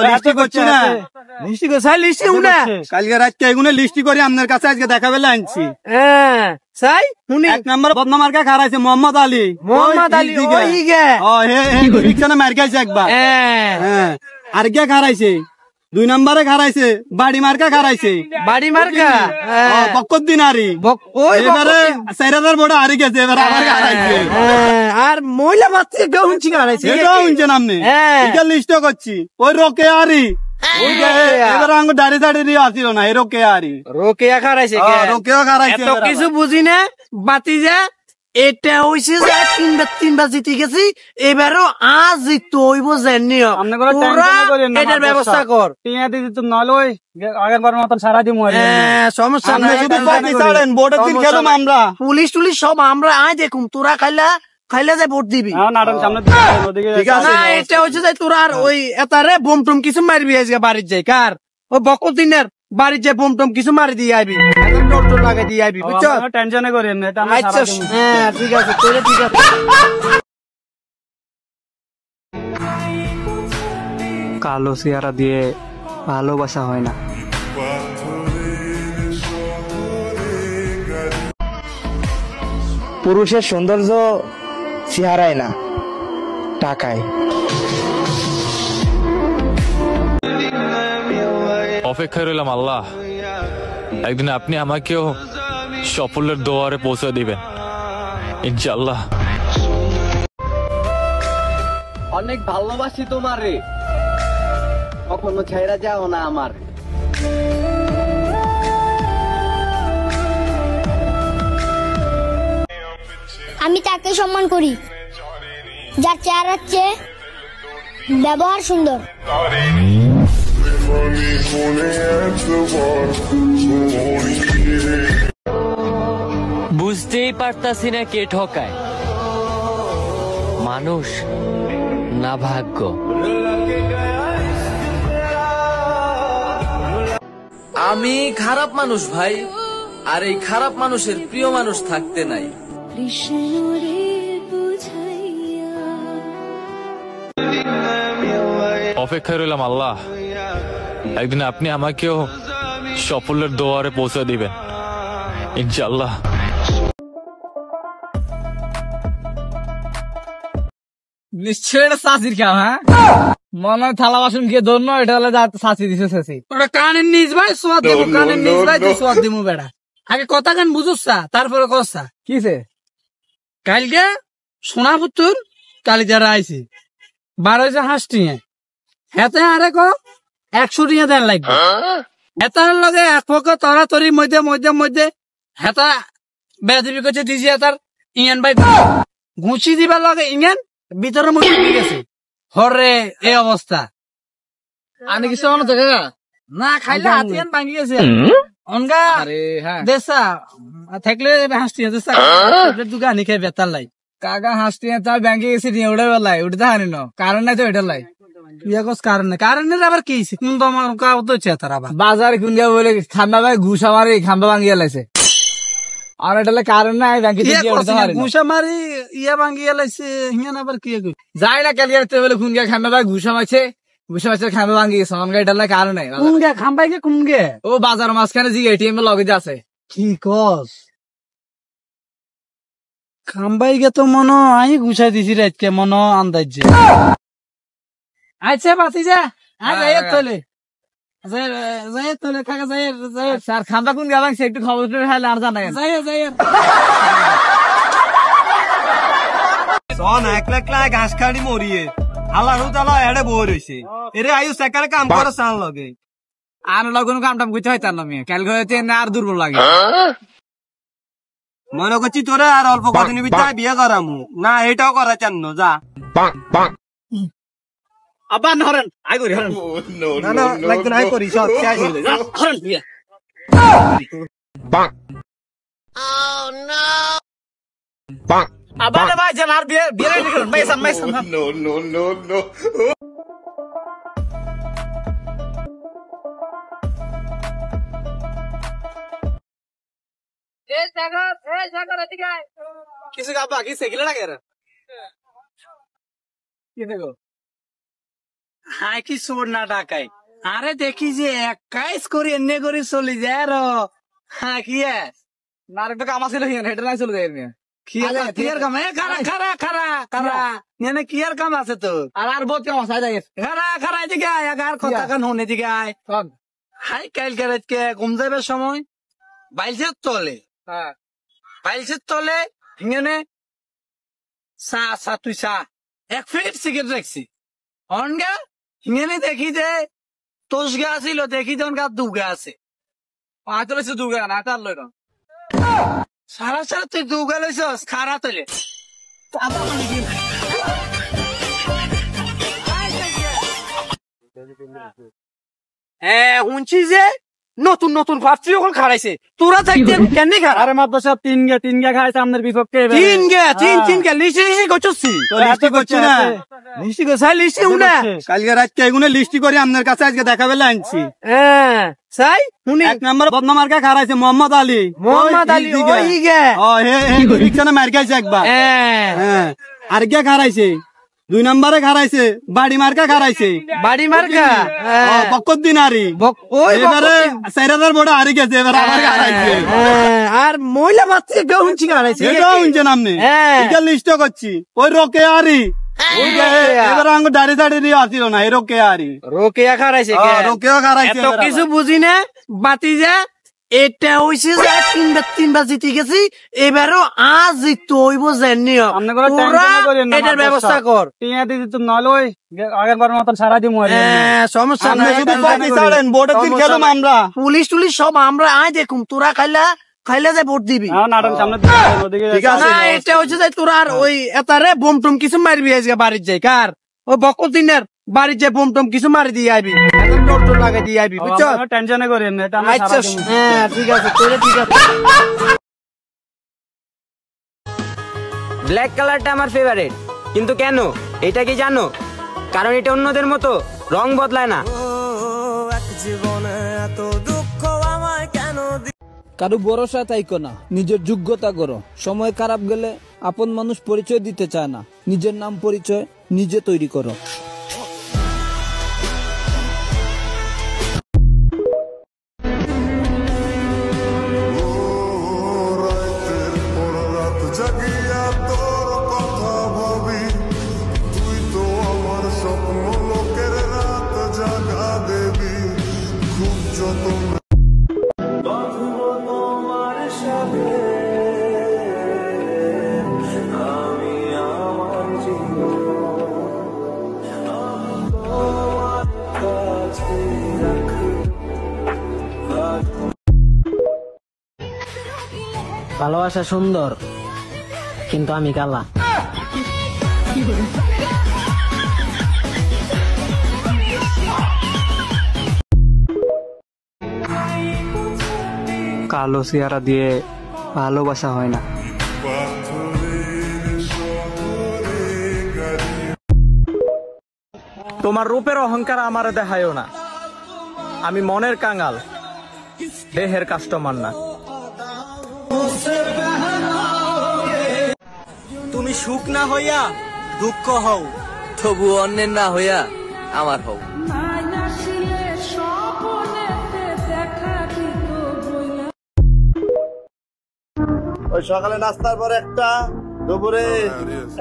লিস্টি করছি না, লিস্টি কোথায় লিস্টি উনা কালকে রাত এগুলো লিস্টি করে আপনার কাছে আজকে দেখা বেলা আনছি। হ্যাঁ সাই উনি 1 নম্বর বদনামার কা খারাইছে মোহাম্মদ আলী। ওই গে রিক্সানে মার খাইছে একবার। হ্যাঁ আর কে খারাইছে 2 নম্বরে খারাইছে বাড়ি মার্কা খারাইছে। বাড়ি মার্কা বকর দিন আরি এবারে 4000 বড় হারি গেছে, এবারে আবার খারাইছে। আর মহিলা বাচ্চা কেউ উঞ্চি খারাইছে, এটাও উঞ্চে নামনে এটা লিস্ট করছি। ওই রোকে আরি এবারে আঙ্গ দাড়ি দাড়ি আসিল না, এই রোকে আরি রোকেয়া খারাইছে, রোকেও খারাইছে। এত কিছু বুঝি না বাতি যা এটা হইছে যে তিনবার জিতে গেছি, এবারও আজ জিততে হইব জানিও। এটার ব্যবস্থা কর টিয়া দিদি তো নলই আগের বার মতন সারা দিন সমস্যা নাই। শুধু পার্টি ছাড়েন, ভোটের দিন খেলুম আমরা, পুলিশ টুলিশ সব আমরা আয় দেখুম, তোরা খাইলে যে ভোট দিবি। এটা হচ্ছে যে তোরা আর ওই এতারে বোম টোম কিছু মারবি আজকে বাড়ির যাই কার ওই বকর দিনের বাড়ির যে বোম টোম কিছু মারি দিয়ে আইবি, টোল লাগাই দিয়ে আইবি, বুঝছো? টেনশনে করি আচ্ছা হ্যাঁ ঠিক আছে, তোরে ঠিক আছে। কালো চেহারা দিয়ে ভালোবাসা হয় না। পুরুষের সৌন্দর্য চেহারায় না, টাকায়। অপেক্ষায় রইলাম আল্লাহ, একদিন আপনি আমাকেও সাফল্যের দুয়ারে পৌঁছে দিবেন ইনশাআল্লাহ। অনেক ভালোবাসি তোমারে, কখনো ছেড়ে যাও না আমার। আমি তাকে সম্মান করি যার চেহারার চেয়ে ব্যবহার সুন্দর। বুঝতেই পারতাছি না কে ঠকায়, মানুষ না ভাগ্য। আমি খারাপ মানুষ ভাই, আর এই খারাপ মানুষের প্রিয় মানুষ থাকতে নাই। অপেক্ষায় রইলাম আল্লাহ, একদিন আপনি আমাকেও সাফল্যের দুয়ারে পৌঁছে দিবেন ইনশাআল্লাহ। নিশ্চয় এটা চাষির কাম। হ্যাঁ মনে হয় থালা বাসন গিয়ে ধন্য, এটা হলে চাষি দিছে চাষি। ওটা কানের নিজ ভাই সোয়াদ দেবো, কানের নিজ ভাই তুই সোয়াদ দিবো বেড়া। আগে কথা গান বুঝুসা তারপরে কসা কিসে। কালকে সোনাপুত্তর কালি যারা আইসি 12 হাঁস টিঙে হেতে আরে ক 100 টিঙে দেন লাগবে। হেতার লগে এক পক্ষ তরাতরির মধ্যে মধ্যে মধ্যে হেতা বেদিবি করছে দিজি হেতার ইংয়ান ভাই ঘুষি দিবার লগে ইংয়ান ভিতরে মধ্যে গেছে হরে এই অবস্থা। আমি কিছু মনে থাকে না খাইলে হাতিয়ান ভাঙি গেছে অনগা দেশা থাকলে হাসটি দেশা দুগানি খেয়ে বেতার লাই কাকা হাসটি তার ব্যাংকে গেছি নিয়ে উঠে বেলাই উঠে হানি ন কারণ নাই তো এটা লাই কারণের আবার কি কোন তোমার কাউ তো চেতার আবার বাজার কোন বলে খাম্বা ভাই ঘুষা মারি খাম্বা ভাঙিয়ে লাইছে। আর এটা কারণ নাই ব্যাংকে ঘুষা মারি ইয়া ভাঙিয়ে লাইছে হিয়ান আবার কি যাই না ক্যালকাটা বলে কোন গিয়ে খাম্বা ভাই ঘুষা মারছে খাম্বা ভাঙি গেছে অনগা এটা কারণ নাই। কোন গে খাম্বাই গে কোন গে ও বাজার মাঝখানে জি এটিএম এর লগে আছে কি কস খাম্বাই গে তো মনো আই ঘুষাই দিছি রাতকে মনো আন্দাজ। আচ্ছা বাতি যা যাই তোলে যাই তোলে কাকা যাই স্যার খাম্বা কোন গেলাম সে একটু খবর খাইলে আর জানাই যাই সন একলা একলা ঘাস খাড়ি মরিয়ে আল্লাহর তাআলা এড়ে বই রইছে এরে আয়ু সেকারে কাম করে সান লগে আর লগন কাম টাম কইতে হয় তার নামে কাল হইতে না আর দুর্বল লাগে। মনে করছি তোরে আর অল্প কদিনের ভিতরে বিয়ে করামু না, এটাও করা চান যা আবার হরেন আই করি হরেন না না লাগবে না, আই করি সব শেষ হয়ে যায় হরেন বিয়ে আবার ভাই জান আর বিয়ে বিয়ে রেডি করুন মাইসান নো কিছু বাকি সেগুলো লাগে কি দেখো হাই কি চোর না ডাকাই আরে দেখি যে এক কাজ করি এনে করে চলে যায় আর হ্যাঁ কি না একটা কাম আছে হেঁটে নাই চলে যায় কিয়ার কাম খারা খারা খারা খারা এনে কিয়ার কাম আছে তো আর বহুত কাম আছে খারা খারা এদিকে আয় আর কথা কান হন এদিকে আয় হাই কাল কে ঘুম যাবে সময় বাইলছে তলে বাইলছে তলে হিঙেনে চা তুই চা 1 প্যাকেট সিগারেট রাখছি অনগা হিঙেনে দেখি যে তোষ গা ছিল দেখি যে অনগা দুগা আছে পাঁচ লইছে দুগা না তার লই না সারা সারা তুই দুগা লইছস খারা তলে শুনছি যে নতুন নতুন ভাবছি যখন খারাইছে তোরা থাকতে কেন খারা আরে মাত্র সব তিন গা খাইছে আপনার বিপক্ষে তিন গে লিস্টি করছি লিস্টি করছি না লিস্টি করছি লিস্টি উনা কালকে রাতকে এগুলো লিস্টি করে আপনার কাছে আজকে দেখাবে আনছি হ্যাঁ সাই শুনি 1 নম্বর বদনামার্কা খারাইছে মোহাম্মদ আলী ওই গে রিক্সানে মার খাইছে একবার হ্যাঁ আর কে খারাইছে 2 নম্বরে খারাইছে বাড়ি মার্কা খারাইছে বাড়ি মার্কা বকত দিনারি এবারে 4000 বড় হারি গেছে এবারে আবার খারাইছে আর মহিলা বাচ্চা কেউ শুনছি খারাইছে এটাও শুনছেন আপনি এটা লিস্ট করছি ওই রোকে আরি এবার আঙ্গ দাড়ি নিয়ে আসছিল না এই রোকে আরি রোকেয়া খারাইছে রোকেও খারাইছে এত কিছু বুঝি না বাতি যা এটা হইছে যে তিনবার জিতে গেছি এবারও আজ জিততে হইব জানি এটার ব্যবস্থা কর আগের বার মতন সারা দিন সমস্যা নাই আমরা পুলিশ টুলিশ সব আমরা আয় দেখুম তোরা খাইলে যে ভোট দিবি না এটা হচ্ছে যে তোরা আর ওই এতারে বোম টুম কিছু মারবি আজকে বাড়ির যাই কার ওই বকল দিনের বাড়ির যে বোম টুম কিছু মারি দিয়ে আইবি টোর লাগাই দিয়ে আইবি বুঝছো টেনশনে করি আচ্ছা হ্যাঁ ঠিক আছে তোরে ঠিক আছে ব্ল্যাক কালারটা আমার ফেভারিট কিন্তু কেন এটা কি জানো কারণ এটা অন্যদের মতো রং বদলায় না কারো ভরসা তাইকো না নিজের যোগ্যতা করো সময় খারাপ গেলে আপন মানুষ পরিচয় দিতে চায় না নিজের নাম পরিচয় নিজে তৈরি করো ভালোবাসা সুন্দর কিন্তু আমি কালা কালো চেহারা দিয়ে ভালোবাসা হয় না। তোমার রূপের অহংকার আমারে দেখায়ও না, আমি মনের কাঙাল, দেহের কাস্টমার না। তুমি সুখ না হইয়া দুঃখ হও, তবু অন্যের না হইয়া আমার হও। ওই সকালে নাস্তার পর একটা, দুপুরে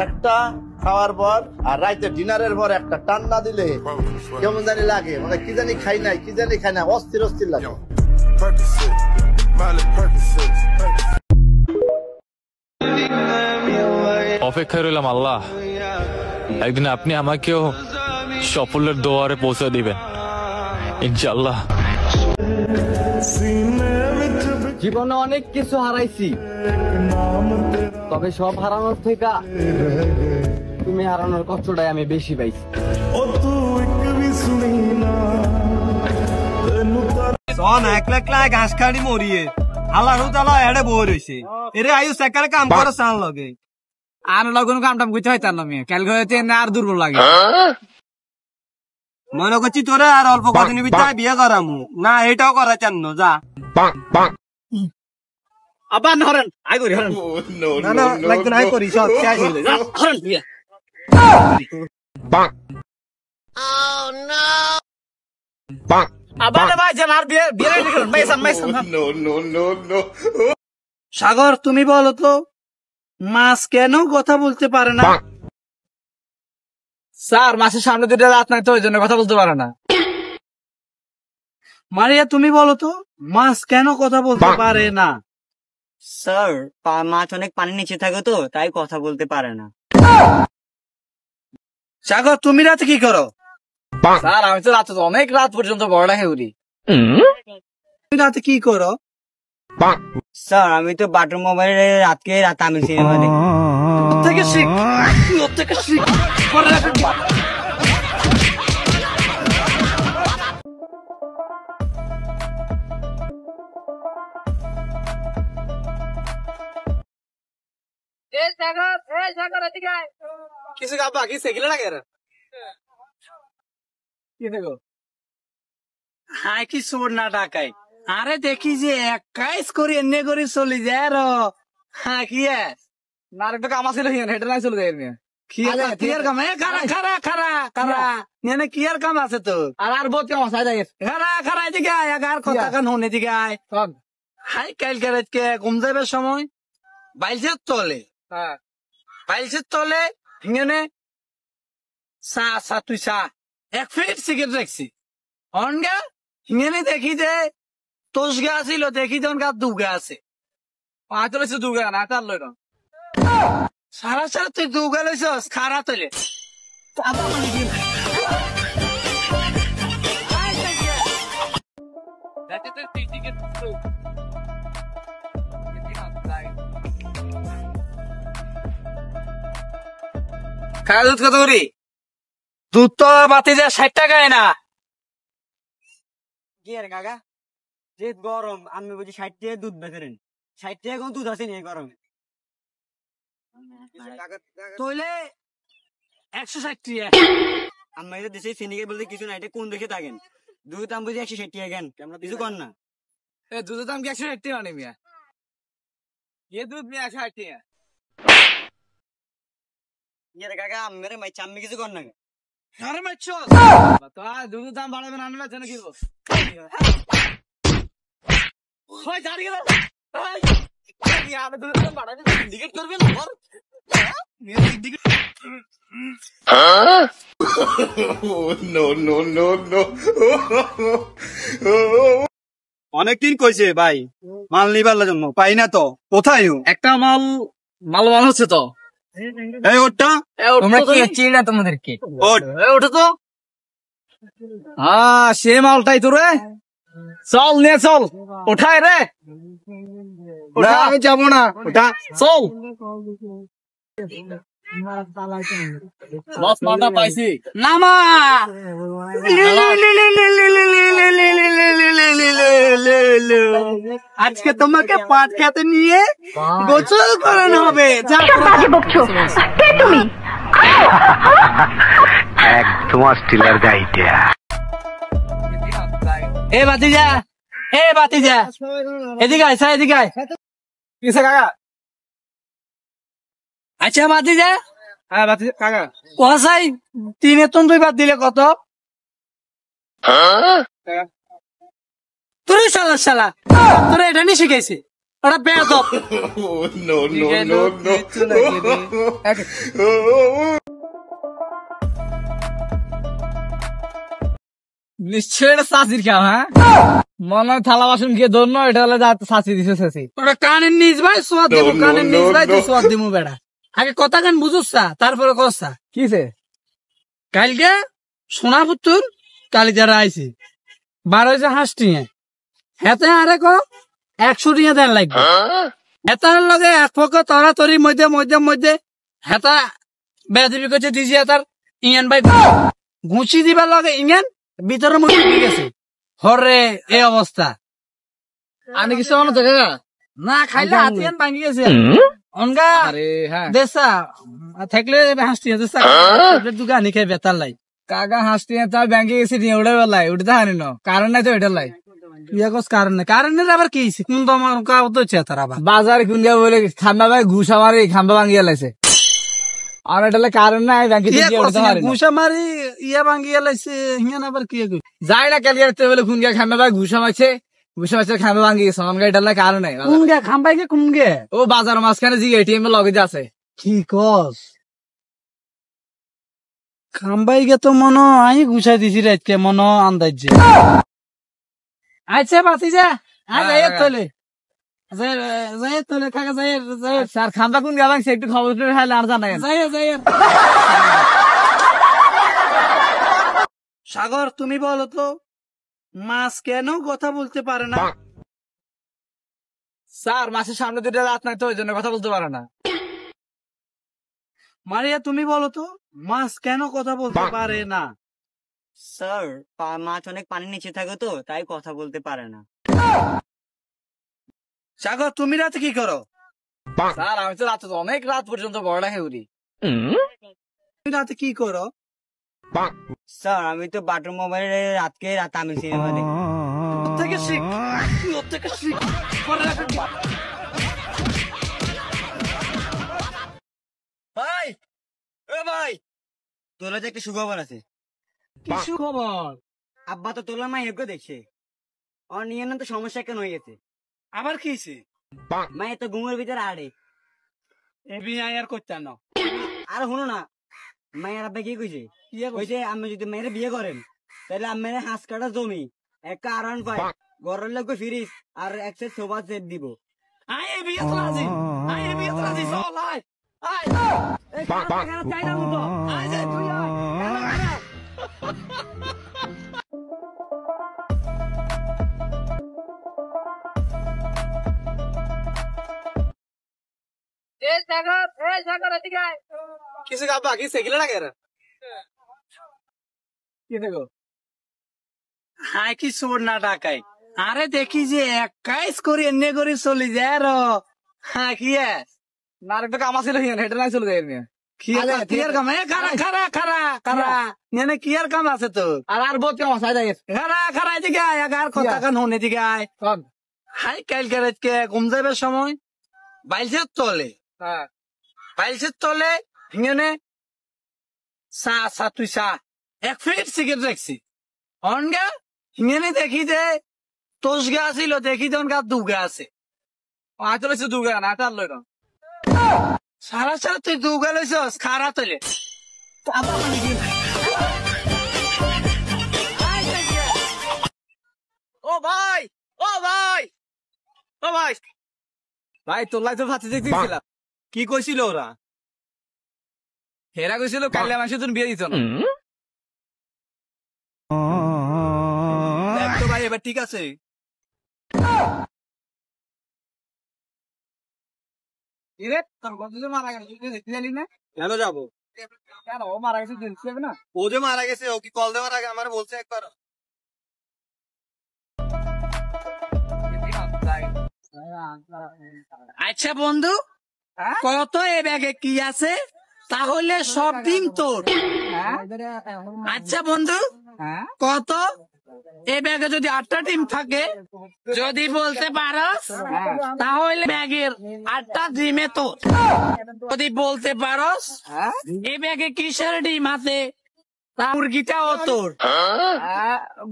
একটা, খাওয়ার পর আর রাইতে ডিনারের পর একটা টান না দিলে কেমন জানি লাগে, মানে কি জানি খাই নাই, কি জানি খাই না, অস্থির অস্থির লাগে। অপেক্ষায় রইলাম আল্লাহ, একদিন আপনি আমাকেও সাফল্যের দুয়ারে পৌঁছে দিবেন ইনশাআল্লাহ। জীবনে অনেক কিছু হারাইছি, তবে সব হারানোর থেকে তুমি হারানোর কষ্টটাই আমি বেশি পাইছি। একলা একলা ঘাস খাড়ি মরিয়ে আল্লাহ তালা এড়ে বই রয়েছে, এরে আয়ু সেকারে কাম করে চান লগে আর লগন কাম টাম করতে হয় তার নামে ক্যালকে আর দুর্বল লাগে। মনে করছি তোরে আর অল্প কদিন ভিতরে বিয়ে করামু না, এটাও করা চান যা আবার হরেন আই করি হরেন না না লাগবে না, আই করি সব শেষ হয়ে যায়। আবার ভাই যান আর বিয়ে বিয়ে রেডি করুন ভাই সান ভাই সান সাগর তুমি বলো তো মাছ কেন কথা বলতে পারে না? স্যার মাসের সামনে দুটো রাত নাই তো ওই জন্য কথা বলতে পারে না। মারিয়া তুমি বলো তো মাছ কেন কথা বলতে পারে না? স্যার মাছ অনেক পানির নিচে থাকে তো তাই কথা বলতে পারে না। সাগর তুমি রাতে কি করো? স্যার আমি তো রাত অনেক রাত পর্যন্ত পড়ালেখা করি। তুমি রাতে কি করো? স্যার আমি তো বাটন মোবাইলে রাতকে রাত আমি সিনেমা দেখি। থেকে শিখ ওর থেকে শিখ কিছু গাবা কি সেগুলো লাগে কি দেখো হাই কি সোর না ডাকাই আরে দেখি যে একাইস করি এনে করে চলে যায় র হ্যাঁ কি না একটা কাম আছিল হেঁটে নাই চলে যায় কিয়ার কাম খারা খারা খারা খারা নেনে কিয়ার কাম আছে তো আর বহুত কাম আছে যাই খারা খারা এদিকে আয় আর কথা কান হন এদিকে আয় হাই কাল কে ঘুম যাবার সময় বাইলসের তলে হ্যাঁ বাইলসের তলে হিঙেনে তুই এক ফিট সিগারেট রাখছি অনগা হিঙেনে দেখি যে তোষ গা ছিল দেখি যে অনগা দুগা আছে হয়তো লইছে দুগা না তার লই না সারা সারা তুই দুগা লইছস খারা তলে খাওয়া দুধ কত করি? দুধ তো বাতি যায় 60 টাকায় না কি আর কাকা যে গরম আমি বুঝি 60 টাকা দুধ বেচেন 60 টাকা কোন দুধ আছে নি গরমে? তইলে 160 টাকা আমরা তো দেশে সিন্ডিকেট বলতে কিছু না, এটা কোন দেখে থাকেন? দুধ দাম বুঝি 160 টাকা কেন কিছু কর না। দুধের দাম কি 160 টাকা মানে মিয়া? ये दूध में 160 টাকা। ইয়ার কাকা মেরে মাই চাম্মি কিছু কর না। আরে মাইছো তো দুধের দাম বাড়াবে না আনলে জানো কি গো? ওই দাঁড়িয়ে গেল ভাই ইয়ার দুধের দাম বাড়াবে সিন্ডিকেট করবে না আর মেরে সিন্ডিকেট অনেকদিন কইছে ভাই মাল নিবার জন্য পাই না তো কোথায় একটা মাল হচ্ছে তো এই ওটা তোমরা কি চিনি না তোমাদেরকে ওট ওটা তো সে মালটাই তো রে চল নে চল ওঠাই রে না আমি যাবো না ওটা চল বস মালটা পাইছি নামা আজকে তোমাকে পাট খেতে নিয়ে গোসল করানো হবে তুমি একদম অস্ট্রেলিয়ার গাইটা এ বাতিজা এদিকে আয় এদিকে আয় কিসে কাকা আচ্ছা বাতিজা হ্যাঁ বাতি কাকা কসাই 3 এতন 2 বাদ দিলে কত? তুই শালা তোরা এটা নিয়ে শিখাইছে ওরা বেয়াদব নিশ্চয় এটা চাষির খাও হ্যাঁ মনে হয় থালা বাসন গিয়ে ধরনো এটা হলে চাষি দিছে চাষি ওরা কানের নিজ ভাই সোয়াদ দেবো কানের নিজ ভাই তুই সোয়াদ দিবো বেড়া আগে কথা গান বুঝুসা তারপরে কসা কিসে কালকে সোনাপুত্তর কালি যারা আইছে 12 হাঁস টিঙে হেতে আরে ক 100 টিঙে দেন লাগবে হেতার লগে এক পক্ষ তরাতরির মধ্যে হেতা বেদিবি করছে দিজি হেতার ইংয়ান ভাই ঘুষি দিবার লগে ইংয়ান ভিতরের মধ্যে ঢুকে গেছে হরে এই অবস্থা আমি কিছু মনে থাকে না না খাইলে হাতিয়ান ভাঙি গেছে অনগা আরে হ্যাঁ দেশা থাকলে হাসটি দেশা দোকানি খাই বেতার লাই কাকা হাসতে তার ব্যাংকে গেছি নিয়ে উঠে বেলায় উঠতে হানি ন কারণ নাই তো এটা লাই কারণের আবার কি কোন তোমার তো তার আবার বাজার কুন্দিয়া বলে খাম্বা ভাই ঘুষ আমার খাম্বা ভাঙিয়া লাইছে আর এটা কারণ নাই ব্যাংকে ঘুষা মারি ইয়া ভাঙ্গি এলাইছে হিয়ান আবার কি কই যাই না ক্যালকুলেটর বলে খুন গা খামে ভাই ঘুষা মারছে খামে ভাঙ্গি গেছে আমার এটা কারণ নাই কোন গে খাম্বাই গে কোন গে ও বাজার মাঝখানে জি এটিএম এর লগে আছে কি কস খাম্বাই গে তো মনো আই ঘুষাই দিছি রাতকে মনো আন্দাজ যে আচ্ছা বাতি যা আজ আয় তোলে যাই তোলে কাকা যাই স্যার খাম্বা কোন গেলাম সে একটু খবর হাইলে আর জানা যাই সাগর তুমি বলো তো মাছ কেন কথা বলতে পারে না? স্যার মাসের সামনে দুটো রাত নাই তো ওই জন্য কথা বলতে পারে না। মারিয়া তুমি বলো তো মাছ কেন কথা বলতে পারে না? স্যার মাছ অনেক পানির নিচে থাকে তো তাই কথা বলতে পারে না। সাগর তুমি রাতে কি করো? স্যার আমি তো রাতে অনেক রাত পর্যন্ত বড় খেয়ে উঠি। তুমি রাতে কি করো? স্যার আমি তো বাটর মোবাইলে রাতকে তামিল সিনেমা দেখি। থেকে শিখ থেকে শিখ ভাই ও ভাই তোর যে একটা সুখবর আছে। কি সুখবর? আব্বা তো তোলার মা এগো দেখছে আর নিয়ে তো সমস্যা কেন হয়ে গেছে। আবার কি হয়েছে? মা তো ঘুমের ভিতরে আড়ে আর করতে না। আর শুনো না মায়ের আব্বা কি কইছে কইছে আমি যদি মেয়ের বিয়ে করেন তাহলে আমি হাঁস কাটা জমি একটা আরান পাই ঘরের লোক ফ্রিজ আর এক সেট সোফা সেট দিব। আয় বিয়ে তো রাজি চল আয় আয় এই চাইনা মতো আয় যাই তুই আয় কিছু কাপা কি সেগিলে লাগে রে কি দেখো হাই কি চোর না ডাকাই আরে দেখি যে একাইশ করে এনে করে চলি যায় র হ্যাঁ কি না একটা কাম আছিল হেঁটে নাই চলে যায় কিয়ার কাম খারা খারা খারা খারা নেনে কিয়ার কাম আছে তো আর বহুত কাম আছে যাই খারা খারা এদিকে আয় আগার কথা কান হন এদিকে আয় হাই কাল কে ঘুম যাবার সময় বাইলসের তলে বাইলসের তলে হিঙেনে তুই এক ফিট সিগারেট রাখছি অনগা হিঙেনে দেখি যে তোষ গা ছিল দেখি তো অনগা দুগা আছে আইতো লইছে দুগা না তার লই না সারা সারা তুই দুগা লইছস খারা তলে ও ভাই ও ভাই ও ভাই ভাই তোর লাই তো ভাতি দেখছিলাম কি কইছিল ওরা? হেরা কইছিল কাইলে মাসে তুমি বিয়ে দিত না। দেখ তো ভাই এবার ঠিক আছে। তোর গত যে মারা গেছে দেখতে জানি না কেন যাবো? কেন ও মারা গেছে দেখতে যাবে না? ও যে মারা গেছে ও কি কল দেওয়ার আগে আমার বলছে একবার। আচ্ছা বন্ধু কত এ ব্যাগে কি আছে তাহলে সব দিন তোর। আচ্ছা বন্ধু কত এ ব্যাগে যদি 8টা ডিম থাকে যদি বলতে পারস তাহলে ব্যাগের 8টা ডিমে তোর। যদি বলতে পারস এ ব্যাগে কিসের ডিম আছে তা মুরগিটাও তোর।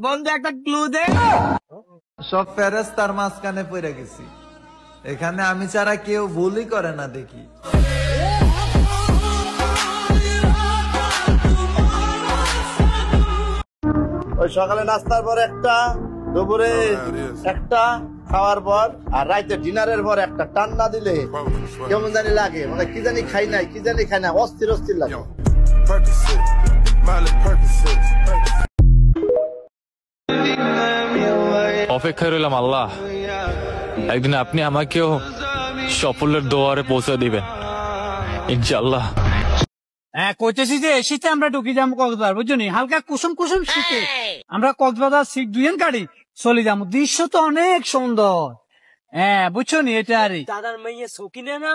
বন্ধু একটা ক্লু দে। সব ফেরেস্তার মাঝখানে পড়ে গেছি, এখানে আমি ছাড়া কেউ ভুলই করে না দেখি। ওই সকালে নাস্তার পর একটা, দুপুরে একটা, খাওয়ার পর আর রাইতে ডিনারের পর একটা টান্না দিলে কেমন জানি লাগে, মানে কি জানি খাই নাই অস্থির অস্থির লাগে। অপেক্ষায় রইলাম আল্লাহ, একদিন আপনি আমাকেও সাফল্যের দুয়ারে পৌঁছে দিবেন ইনশাআল্লাহ। হ্যাঁ কইতেছি যে শীতে আমরা ঢুকি যাবো কক্সবাজার, বুঝছো নি? হালকা কুসুম কুসুম শীতে আমরা কক্সবাজার সিট দুইজন গাড়ি চলে যাবো। দৃশ্য তো অনেক সুন্দর। হ্যাঁ বুঝছো নি? এটা আর দাদার মেয়ে শৌখিনে না,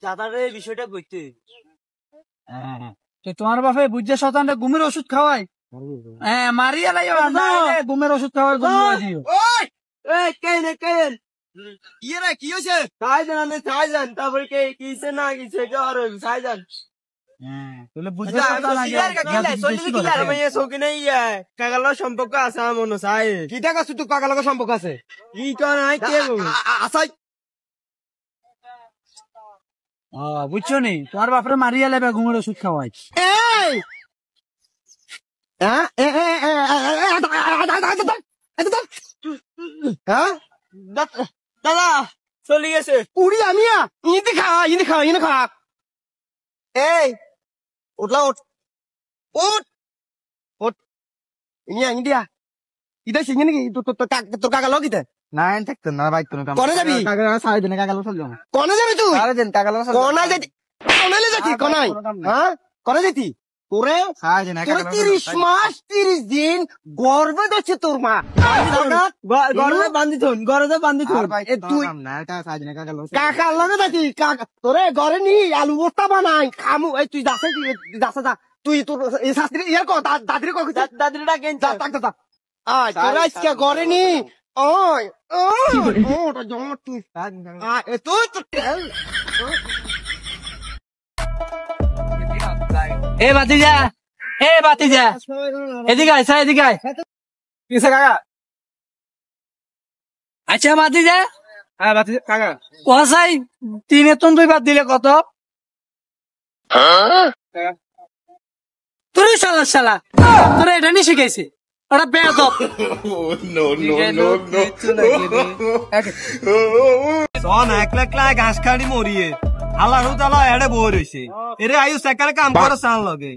দাদার এই বিষয়টা বুঝতে। হ্যাঁ তোমার বাপে বুঝছে শতানটা ঘুমের ওষুধ খাওয়াই। হ্যাঁ মারিয়া লাই ঘুমের ওষুধ খাওয়ার জন্য। ইয়ে রে কি হয়েছে? চাই যান তারপরে কে কিছে না কিছে কে আর চাই যান। সম্পর্ক আছে আমার মনে চাই কি টাকা শুধু কাকা লগের সম্পর্ক আছে কি নাই কে আসাই বুঝছো নি তোমার বাপরে মারিয়া লেবে ঘুমের ওষুধ খাওয়াই দাদা চলে গেছে উড়ি আমিয়া ইনি খা এই উঠলা উঠ ইন্ডিয়া ইটা সিঙ্গে নাকি তোর কাকা লোক ইতে না থাকতো না বাইক কনে যাবি সাড়ে দিনে কাকালো চল যাবো কনে যাবি তুই সাড়ে দিন কাকালো কনাই যেতি কনাইলে যেতি কনাই হ্যাঁ কনে যেতি তোরে সাড়ে দিনে 30 মাস 30 দিন গর্বে ধরছে তোর মা গর্বে বান্ধি থন তুই কাকার লগে যাতি তোরে ঘরে নি আলু বস্তা বানাই খামু এই তুই যাচ্ছে যা তুই তোর এই শাস্ত্রী ইয়ার কো দাদির কো দাদিরটা কেন যা আয় তোরা আজকে ঘরে নি ওই ওটা জমা তুই এ বাতিজা এদিকে আয় এদিকে আয় কিসে কাকা আচ্ছা বাতিজা হ্যাঁ বাতিজা কাকা কসাই 3 ton 2 বাদ দিলে কত তোর শালা তোর এটা নি শিখাইছে ওটা বেয়াদব সন একলা ঘাস খাড়ি মরিয়ে আল্লাহর তাআলা এড়ে বই রইছে এরে আয়ু সেকারে কাম করে সান লগে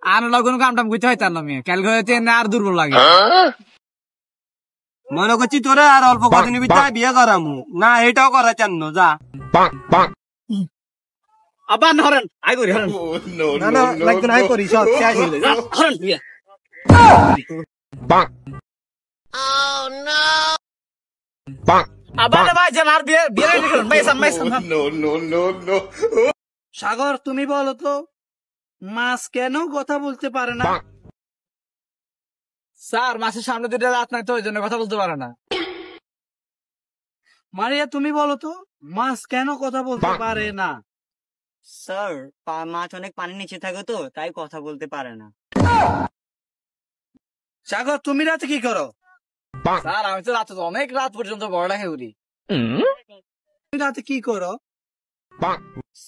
আর লগন কামটাম কইতে হইতাম না মিয়া কাল হইতে না আর দুর্বল লাগে মনে করছি তোরে আর অল্প কদিনের ভিতরে বিয়ে করামু না এটাও করা চান না যা আবার হরেন আই করি হরেন না লাগবে না আই করি সব শেষ হইলো হরেন বিয়া আবার ভাই জানার বিয়ে সাগর তুমি বলো তো মাছ কেন কথা বলতে পারে না স্যার মাছের সামনে দুটো রাত নাই তো ওই জন্য কথা বলতে পারে না মারিয়া তুমি বলো তো মাছ কেন কথা বলতে পারে না স্যার মাছ অনেক পানির নিচে থাকে তো তাই কথা বলতে পারে না সাগর তুমি রাতে কি করো স্যার আমি তো রাতে অনেক রাত পর্যন্ত বড় হেউরি তুমি রাতে কি করো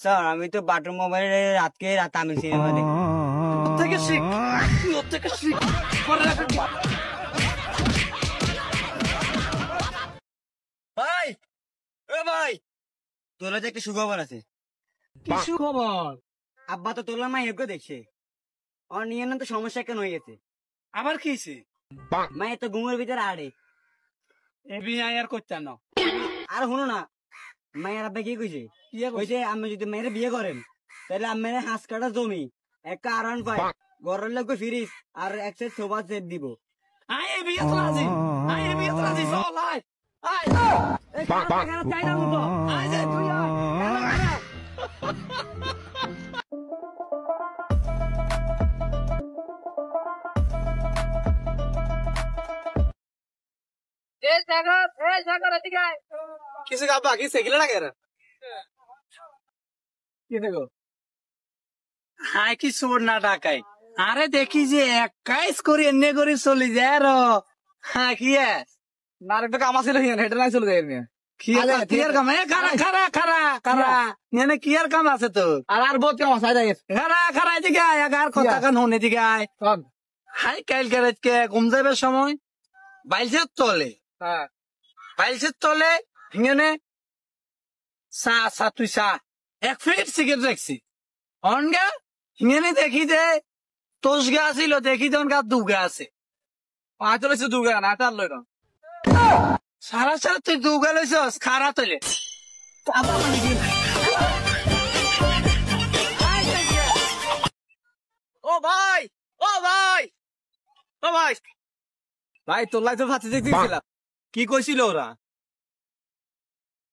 স্যার আমি তো বাটন মোবাইলে রাত আমি সিনেমা দেখি থেকে শিখ থেকে শিখ ভাই ভাই তোর একটা সুখবর আছে কি সুখবর আব্বা তো তোলার মাইকে দেখছে ওর নিয়ে তো সমস্যা কেন হয়ে গেছে আবার কি হয়েছে মায়ের তো ঘুমের ভিতরে আড়ে এবি আর করতে না আর শুনো না মায়ের আব্বা কি কইছে কইছে আমি যদি মেয়ের বিয়ে করেন তাহলে আমি হাঁস কাটা জমি একটা আরান পাই ঘরের লোক ফিরিস আর এক সেট সোফা সেট দিব আই এবি রাজি চল আয় আয় চাইনা মতো আয় যে তুই কিসে কাপা কিসে গিলা লাগে রে কি দেখো হাই কি সোর না ডাকাই আরে দেখি যে 21 করে এনে করে চলে যায় র হ্যাঁ কি না একটা কাম আছে হেডে নাই চলে যায় কিয়ার কাম খারা নেনে কিয়ার কাম আছে তো আর বহুত কাম আছে যাই খারা এদিকে আয় আর কথা কান হন এদিকে আয় হাই কাইল কে ঘুম যাবে সময় বাইলসের তলে বাইলসের তলে হিঙেনে তুই 1 ফিট সিগারেট রাখছি অনগা হিঙেনে দেখি যে তোষ গা ছিল দেখি যে অনগা দুগা আছে চলেছে দুর্গা না তার লই সারা তুই দুগা লইছস খারা তলে ও ভাই ভাই তোর লাই তো ফাঁসি দেখছিলাম কি কইছিল ওরা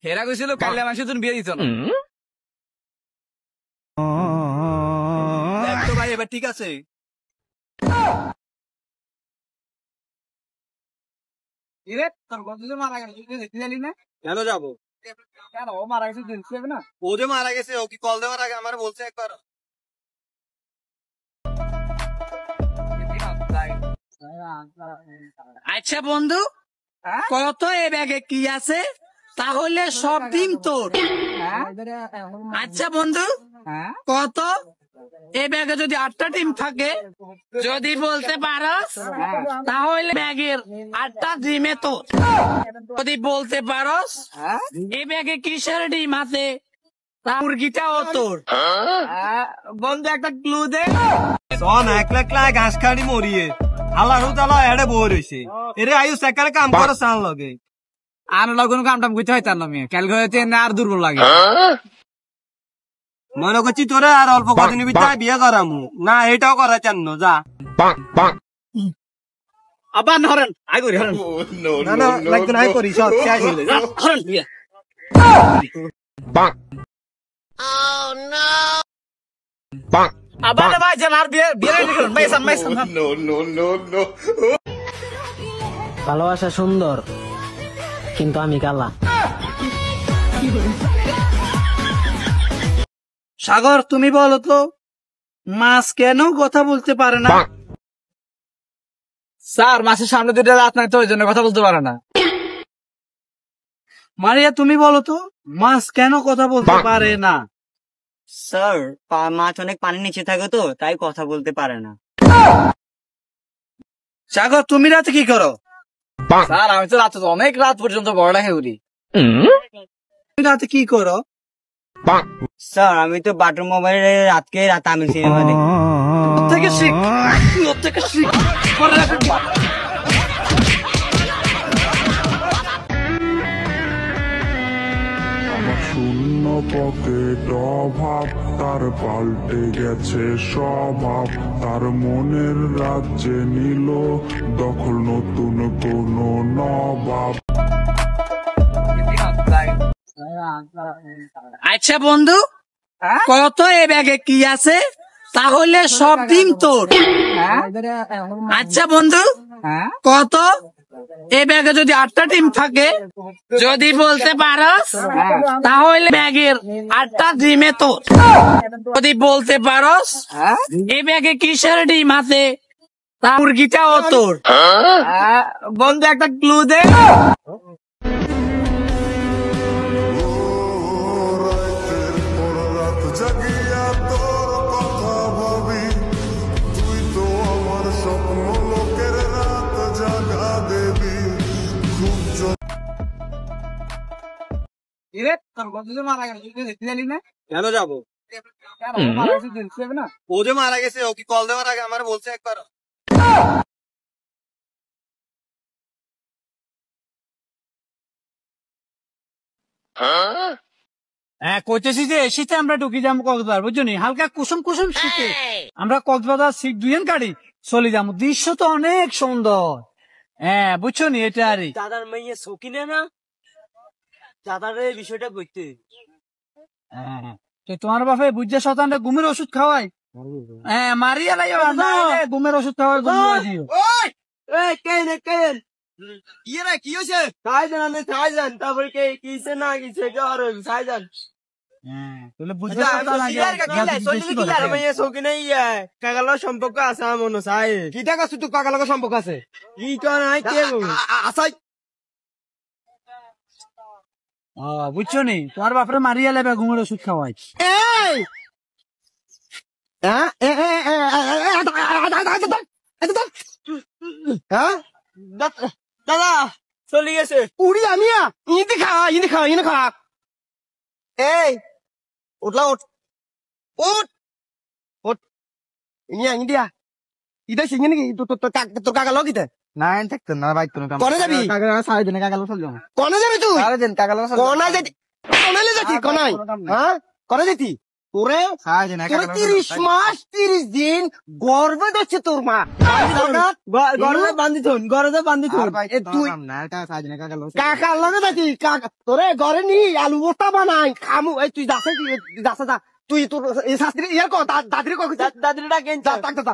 হেরা কইছিল কাইলে মাসে তুমি বিয়ে দিত না তো ভাই এবার ঠিক আছে তোর গন্ধ মারা গেল জানি না কেন যাবো? কেন ও মারা গেছে দেখতে হবে না? ও যে মারা গেছে, ও কি কল দেওয়ার আগে আমার বলছে একবার? আচ্ছা বন্ধু, কত এ ব্যাগে কি আছে? তাহলে সব ডিম তোর। আচ্ছা বন্ধু, কত এ ব্যাগে যদি 8টা ডিম থাকে, যদি বলতে পারস তাহলে ব্যাগের 8টা ডিমে তোর। যদি বলতে পারস এ ব্যাগে কিসের ডিম আছে, তা মুরগিটাও তোর। বন্ধু একটা ক্লু দে। না একলা একলা ঘাস খাড়ি মরিয়ে আল্লাহ তালা এড়ে বই রয়েছে এরে আয়ু সেকারে কাম করে চান লগে আর কোনো কাম টাম করতে হয় তার নামে ক্যালকে হইতে না আর দুর্বল লাগে। মনে করছি তোরে আর অল্প কদিনের ভিতরে বিয়ে করামু না, এটাও করা চান যা আবার হরেন আই করি হরেন না না লাগবে না করি সব শেষ হয়ে যা হরেন বিয়ে। আবার ভাই যান আর বিয়ে বিয়ে রেডি করুন ভাই সান ভাই সান। ভালোবাসা সুন্দর, কিন্তু আমি কালা। সাগর, তুমি বলো তো, মাছ কেন কথা বলতে পারে না? স্যার মাসের সামনে দুটো রাত নাই তো ওই জন্য কথা বলতে পারে না। মারিয়া, তুমি বলো তো, মাছ কেন কথা বলতে পারে না? স্যার, মাছ অনেক পানির নিচে থাকে তো, তাই কথা বলতে পারে না। সাগর, তুমি রাতে কি করো? স্যার আমি তো রাত অনেক রাত পর্যন্ত পড়ালেখা করি। তুমি রাতে কি করো? স্যার আমি তো বাটন মোবাইলে রাতকে তামিল সিনেমা দেখি। থেকে শিখ, ওর থেকে শিখ। শূন্য পকেট অভাব, তার পাল্টে গেছে স্বভাব। তার মনের রাজ্যে নিল দখল নতুন কোন নবাব। আচ্ছা বন্ধু, কত এ ব্যাগে কি আছে? তাহলে সব ডিম তোর। আচ্ছা বন্ধু, কত এ ব্যাগে যদি 8টা ডিম থাকে, যদি বলতে পারস তাহলে ব্যাগের 8টা ডিমে তোর। যদি বলতে পারস এ ব্যাগে কিসের ডিম আছে, তা মুরগিটাও তোর। বন্ধু একটা ক্লু দে। জাগিয়া তোর কথা ভাবি, তুই তো আমার স্বপ্ন লোকের রাত জাগা দেবী। তোর কত মারা গেছে দেখতে জানি না? কেন যাবো? কেন ও মারা গেছে দেখতে হবে না? ও যে মারা গেছে, ও কি কল দেওয়ার আগে আমার বলছে একবার? হ্যাঁ, কইতেছি যে শীতে আমরা ঢুকি যাবো কক্সবাজার, বুঝছো নি? হালকা কুসুম কুসুম শীতে আমরা কক্সবাজার সিট দুইজন গাড়ি চলে যাবো। দৃশ্য তো অনেক সুন্দর। হ্যাঁ, বুঝছো নি? এটা আরই দাদার মেয়ে শৌখিনে না, দাদার এই বিষয়টা বুঝতে। হ্যাঁ, তো তোমার বাপে বুঝছে শতানটা ঘুমের ওষুধ খাওয়াই। হ্যাঁ, মারিয়া লাই ঘুমের ওষুধ খাওয়াই দিও। কি রে কি হয়েছে? তাই জান তাই জান, তারপরে কে কিছে না কিছে আর তাই জান। হ্যাঁ, তাহলে বুঝছে কাকালোর সম্পর্ক আছে আমার মনে চাই। কি টাকা শুধু কাকালোর সম্পর্ক আছে? কি তো নাই কে আসাই। বুঝছো নি? তোমার বাপরে মারিয়া লেবে ঘুমের ওষুধ খাওয়াই। দাদা চলে গেছে উড়ি আমিয়া ইনি খা এই উঠলা উঠ উঠ উঠ ইনিয়া ইন্ডিয়া ইটা সিঙ্গে নাকি তোর কাকা লোক ইতে না থাকতো না ভাই কোনো কাম কনে যাবি কাকা সাড়ে দিনে কাকা লোক চল যাবো কনে যাবি তুই সাড়ে দিন কাকা লোক কনাই যেতি কনাইলে যেতি কনাই হ্যাঁ করে যেতি তোরে সাড়ে দিনে তোর 30 মাস 30 দিন গর্ভে ধরছে তোর মা গর্ভে বান্ধি থন তুই না এটা সাড়ে দিনে কাকা লোক কাকা লগে দেখি কাকা তোরে ঘরে নি আলু বস্তা বানাই খামু এই তুই যাস যা তুই তোর এই শাস্ত্রী ইয়ার কো দাদির কো দাদিরটা কেন যা যা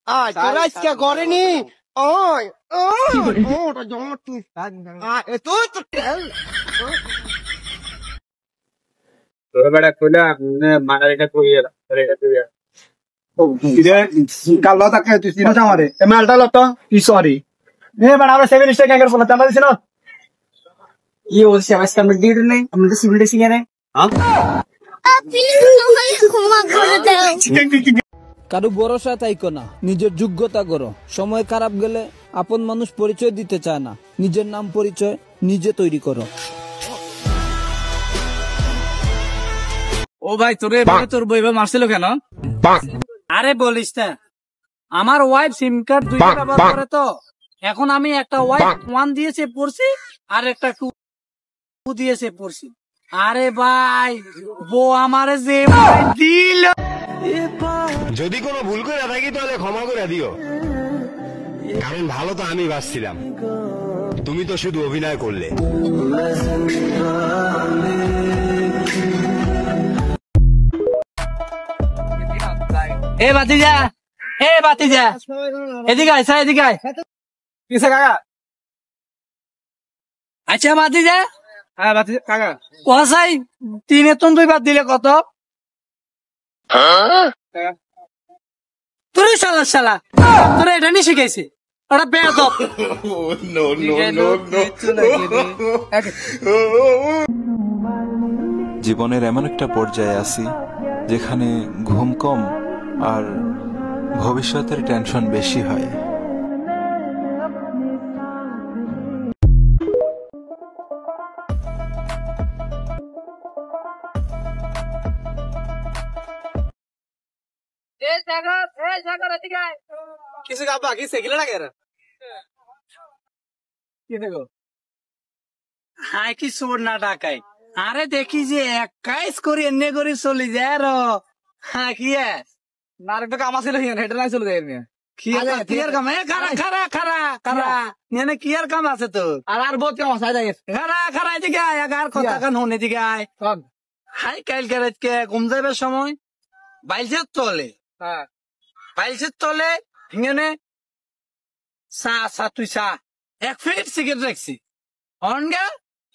আয় তোরা আজকে ঘরে নি ওই ওটা জমা তুই তুই তোর বেড়া কইলা মানারিটা কইয়া কালো তাকে তুই চিনো আমারে এ মালটা লতো কি সরি এ বড় আমরা 7 স্টার গ্যাংয়ের ফোন আমরা দিছিনো কি ও সেভাস কমিটি ডিউটি নেই আমরা তো সিভিল ড্রেসিং এ নেই প্লিজ আমাকে ক্ষমা করে দাও। কারো ভরসা তাইকো না, নিজের যোগ্যতা করো। সময় খারাপ গেলে আপন মানুষ পরিচয় দিতে চায় না, নিজের নাম পরিচয় নিজে তৈরি করো। ও ভাই তোর তোর বই মারছিল কেন? আরে বলিস না, আমার ওয়াইফ সিম কার্ড দুইটা ব্যবহার করে তো, এখন আমি একটা ওয়াইফ 1 দিয়েছে পড়ছি আর একটা 2 দিয়েছে পড়ছি। আরে ভাই বউ আমারে যে দিল। যদি কোনো ভুল করে থাকি তাহলে ক্ষমা করে দিও, কারণ ভালো তো আমি বাসছিলাম, তুমি তো শুধু অভিনয় করলে। এ বাতিজা, এ বাতিজা, এদিকে আয়, এদিকে আয়। কিসে কাকা? আচ্ছা বাতিজা, হ্যাঁ বাতিজা কাকা। কসাই 3 এর 2 বাদ দিলে কত? তোর শালা শালা তোর এটা নিয়ে শিখাইছে, ওটা বেয়াদব। জীবনের এমন একটা পর্যায়ে আছি যেখানে ঘুম কম আর ভবিষ্যতের টেনশন বেশি হয়। কিছু কাপা কি সেগিলে লাগে রে কি দেখো? হাই কি সোর না ডাকাই, আরে দেখি যে 21 করে এনে করে চলে যায় আর হ্যাঁ কি না একটা কাম আছিল হেটা নাই চলে যায় এমনি কি আর কাম? খারা খারা খারা খারা এনে কি আর কাম আছে তো? আর বহুত কাম আছে যাই খারা খারা এদিকে আয়, আর কথা কান হন এদিকে আয়। হাই কাল কে ঘুম যাইবার সময় বাইলছে তলে, হ্যাঁ বাইলছে তলে হিঙেনে চা তুই চা 1 প্যাকেট সিগারেট রাখছি অনগা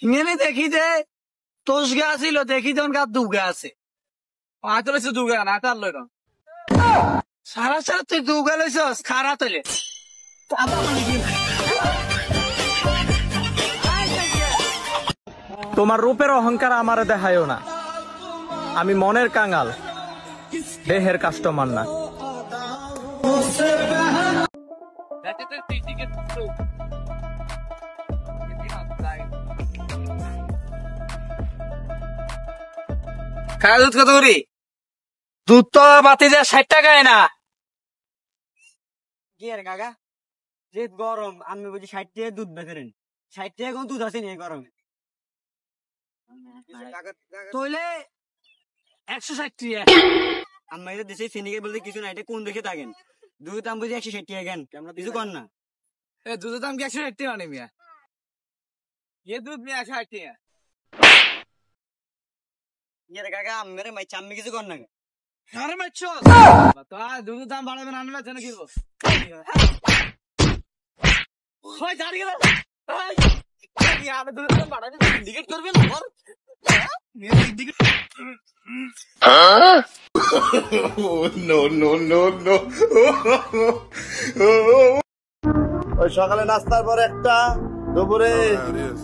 হিঙেনে দেখি যে তোষ গা ছিল, দেখি যে অনগা দুগা আছে। আয় তো লইছে দুগা না তার লই না সারা সারা তুই দুগা লইছস খারা তলে। তোমার রূপের অহংকার আমারে দেখায়ও না, আমি মনের কাঙাল, দেহের কাস্টমার না। খাওয়া দুধ কত করি? দুধ তো বাতি যায় 60 টাকায় না। কি আর কাকা, যে গরম আমি বলছি 60 টাকা দুধ বেচেন, 60 টাকা কোন দুধ আছে নি গরমে? তইলে 160 টাকা। আমি তো দেশে চিনিকে বলতে কিছু না, এটা কোন দেখে থাকেন? দুধের দাম বুঝি 160 টাকা কেন? কিছু কর না। এ দুধের দাম কি 160 টাকা মানে মিয়া? এ দুধ মিয়া 160 টাকা। কি আর কাকা মেরে মাই চাম্মি কিছু কর না। আরে মাইছো তো দুধের দাম বাড়াবেন আনবে জানো কি গো? ওই দাঁড়িয়ে গেল। এই আমি দুধের দাম বাড়াবেন সিন্ডিকেট করবেন না বল? ওই সকালে নাস্তার পর একটা, দুপুরে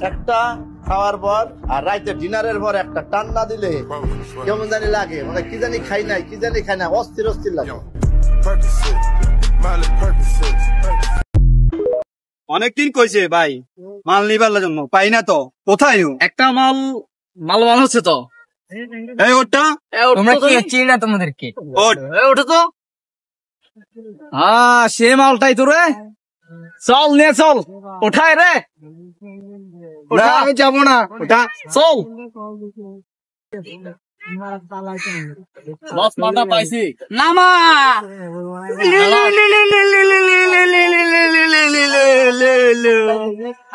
একটা, খাওয়ার পর আর রাইতে ডিনারের পর একটা টান্না দিলে কেমন জানি লাগে, মানে কি জানি খাই নাই, কি জানি খাই না, অস্থির অস্থির লাগে। অনেকদিন কইছে ভাই মাল নিবার জন্য, পাই না তো, কোথায় একটা মাল হচ্ছে তো। এই ওটা তোমরা কি চিনি না তোমাদেরকে? ওটা তো সে মালটাই তো রে। চল নে চল, ওঠায় রে, আমি যাবো না, ওটা চল। বস মালটা পাইছি নামা।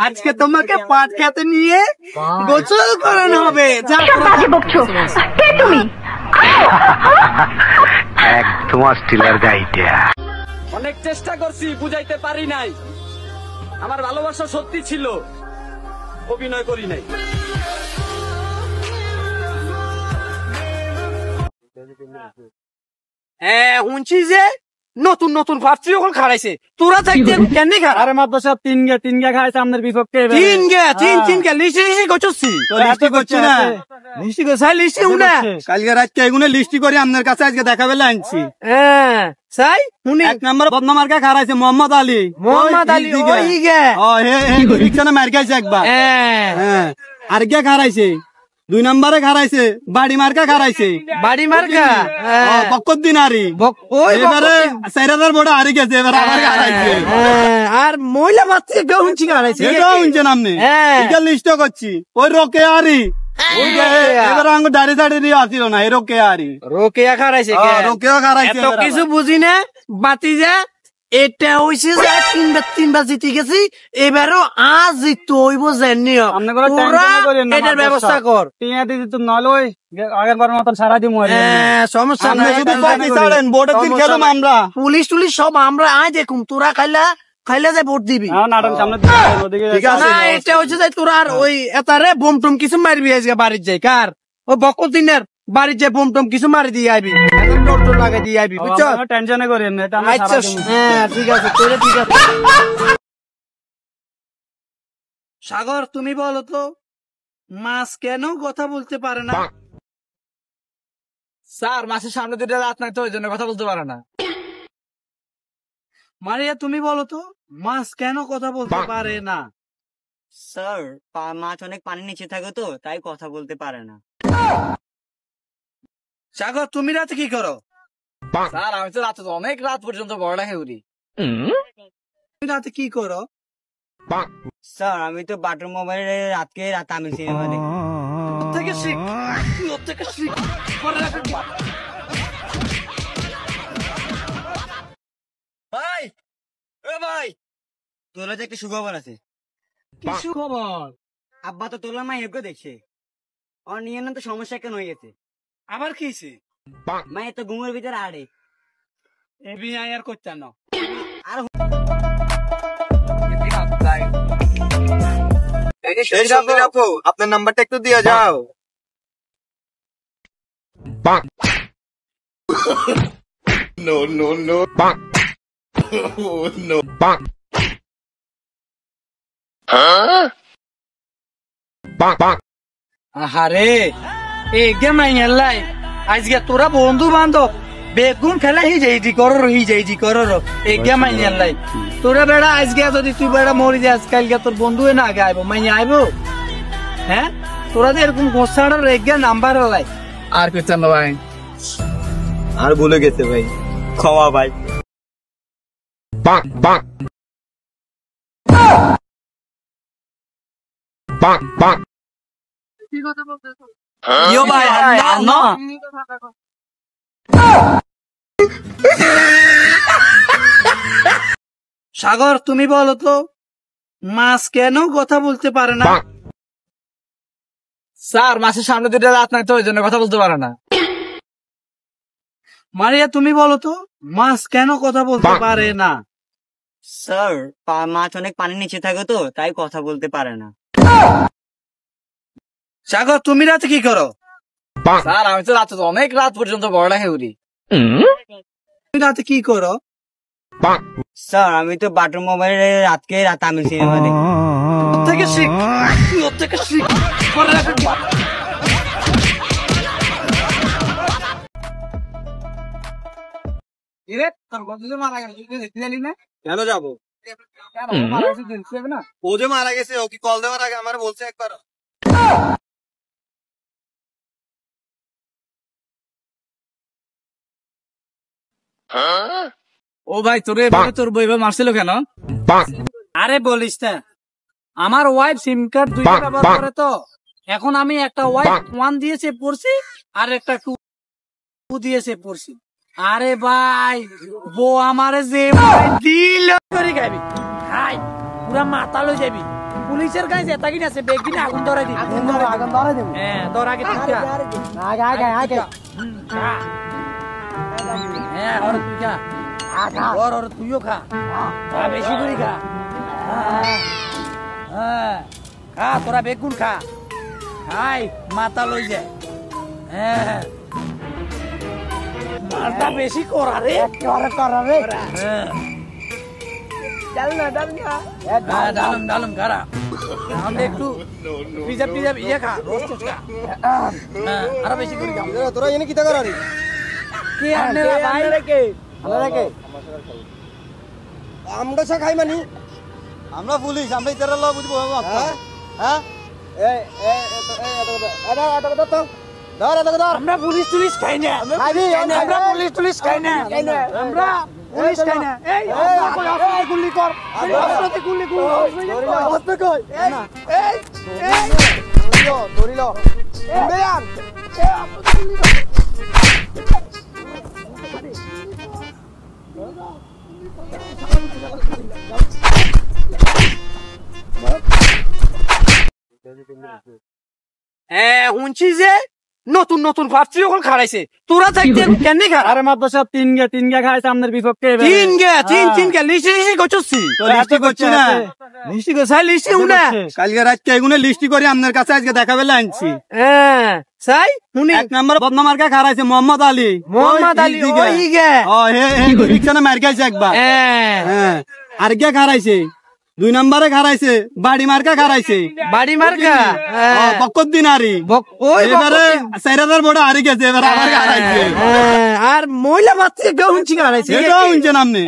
আজকে তোমাকে পাট খেতে নিয়ে গোসল করানো হবে। একদম অস্ট্রেলিয়ার গাইটা। অনেক চেষ্টা করছি, বুঝাইতে পারি নাই, আমার ভালোবাসা সত্যি ছিল, অভিনয় করি নাই। হ্যাঁ শুনছি যে নতুন নতুন প্রার্থী যখন খাড়াইছে তোরা থাকতে কেন খা আরে মাত্র সব তিন গা খাইছে আমাদের বিপক্ষে তিন গে লিস্টি করছি লিস্টি করছি না লিস্টি করছাই লিস্টি হুনা কালকে রাতকে এগুলো লিস্টি করে আপনার কাছে আজকে দেখা বেলা আনছি হ্যাঁ সাই হুনি এক নম্বর বদনামার কা খারাইছে মোহাম্মদ আলী ওই গে ও হে রিকশানে মার খাইছে একবার হ্যাঁ আর কে খারাইছে 2 নম্বরে খারাইছে বাড়ি মার্কা খারাইছে বাড়ি মার্কা বকত দিনারি এবারে 4000 বড় হারি গেছে এবারে আবার খারাইছে আর মহিলা মাত্র কেউ হুঁচি খারাইছে এটাও হুঁচে নামনে এটা লিস্ট করছি ওই রোকে আরি এবারে আঙ্গ দাড়ি দিয়ে আসিল না এই রোকে আরি রোকেয়া খারাইছে রোকেও খারাইছে এত কিছু বুঝি না বাতি যা এটা হইছে যে তিনবার জিতে গেছি এবারও আজ জিততে হইব জানি এটার ব্যবস্থা কর টিয়া দিদি তো নলই আগের বার মতন সারা দিন সমস্যা নাই শুধু পার্টি ছাড়েন ভোটের দিন খেলুম আমরা পুলিশ টুলিশ সব আমরা আয় দেখুম তোরা খাইলে যে ভোট দিবি ঠিক আছে না এটা হচ্ছে যে তোরা আর ওই এতারে বোম টুম কিছু মারবি আজকে বাড়ির যাই কার ও বকর দিনের বাড়ির যে বোম টুম কিছু মারি দিয়ে আইবি টোর লাগাই দিয়ে আইবি বুঝছো টেনশনে করি আচ্ছা হ্যাঁ ঠিক আছে তোরে ঠিক আছে সাগর তুমি বলো তো মাছ কেন কথা বলতে পারে না স্যার মাসের সামনে দুটো রাত নাই তো ওই জন্য কথা বলতে পারে না মারিয়া তুমি বলো তো মাছ কেন কথা বলতে পারে না স্যার মাছ অনেক পানির নিচে থাকে তো তাই কথা বলতে পারে না সাগর তুমি রাতে কি করো স্যার আমি তো রাতে অনেক রাত পর্যন্ত পড়ালেখা করি তুমি রাতে কি করো স্যার আমি তো বাটন মোবাইলে রাতকে তামিল সিনেমা দেখি থেকে শিখ থেকে শিখ ভাই ও ভাই তোলা যে একটা সুখবর আছে কি সুখবর আব্বা তো তোলা মা এগো দেখছে আর নিয়ে না তো সমস্যা কেন হয়ে গেছে আবার কিছে মা তো ঘুমের ভিতরে আড়ে এবি আর করতে না আর আপনার নাম্বারটা একটু দিয়ে যাও No, no, no. Oh, no. আহারে এই গেম আইলাই আজকে তোরা বন্ধু বান্ধব বেগুন খেলা হি যাই করো এই গেম আইলাই তোরা বেড়া আজকে যদি তুই বেড়া মরি যাস কালকে তোর বন্ধু না আগে আইবো মাইনে আইবো হ্যাঁ তোরা যে এরকম গোসাড়ার এগিয়ে নাম্বার হলাই আর কিছু না ভাই আর ভুলে গেছে ভাই ক্ষমা ভাই ভাই সাগর তুমি বলো তো মাছ কেন কথা বলতে পারে না স্যার মাসের সামনে দুটো রাত নাই তো ওই জন্য কথা বলতে পারে না মারিয়া তুমি বলো তো মাছ কেন কথা বলতে পারে না স্যার মাছ অনেক পানির নিচে থাকে তো তাই কথা বলতে পারে না সাগর তুমি রাতে কি করো স্যার আমি তো রাতে অনেক রাত পর্যন্ত পড়ালেখা করি তুমি রাতে কি করো স্যার আমি তো বাটন মোবাইলে রাতকে তামিল সিনেমা দেখি থেকে শিখ থেকে শিখ কেন যাবো ও যে মারা গেছে ও কি কল দেওয়ার আগে আমার বলছে একবার ও ভাই তোর বইবা মারছিল কেন আরে বলিস না আমার ওয়াইফ সিম কার্ড দুইটা ব্যবহার করে তো এখন আমি একটা ওয়াইফ 1 দিয়েছে পড়ছি আর একটা 2 দিয়েছে পড়ছি আরে ভাই বউ আমারে যে দিল করে গাবি হাই পুরা মাথা লই যাবি পুলিশের কাছে যেতা কিনা আছে বেগ কিনা আগুন ধরাই দিবি আগুন ধরাই দিবি হ্যাঁ ধর আগে তুই আগে হ্যাঁ আর তুই খা আর তুইও খা বেশি করে খা হ্যাঁ খা তোরা বেগুন খা খাই মাথা লই যায় হ্যাঁ মালটা বেশি করা রে করা রে ডালম খারা আমরা একটু পিজা ইয়ে খা রোস্ট খা আরো বেশি করে খাও তোরা এনে কিতা করা রে কি আপনারা ভাই আমরা সা খাই মানি আমরা পুলিশ আমরা ইতারা ল বুঝবো হ্যাঁ আমরা পুলিশ টুলিশ খাই না আমরা পুলিশ টুলিশ খাই না আমরা পুলিশ খাই না এই গুলি কর গুলি ধরিল শুনছি যে নতুন নতুন ভাবছি ওখান খারাইছে তোরা থাকতে কেন খা আরে মাত্র সব তিন গা খাইছে আমাদের বিপক্ষে তিন গা লিস্টি করছি লিস্টি করছি না লিস্টি করছাই লিস্টি উনা কালকে রাতকে এগুলো লিস্টি করে আপনার কাছে আজকে দেখাবেলা আনছি সাই শুনি এক নম্বর বদনা মার্কা খারাইছে মোহাম্মদ আলী ওই গে রিক্সানে মার খাইছে একবার আর কে খারাইছে 2 নম্বরে খারাইছে বাড়ি মার্কা খারাইছে বাড়ি মার্কা বকত দিনারি এবারে 4000 বড় হারি গেছে এবারে আবার খারাইছে আর মহিলা বাচ্চা কেউ হুঁচি খারাইছে এটাও হুঁচেন আপনি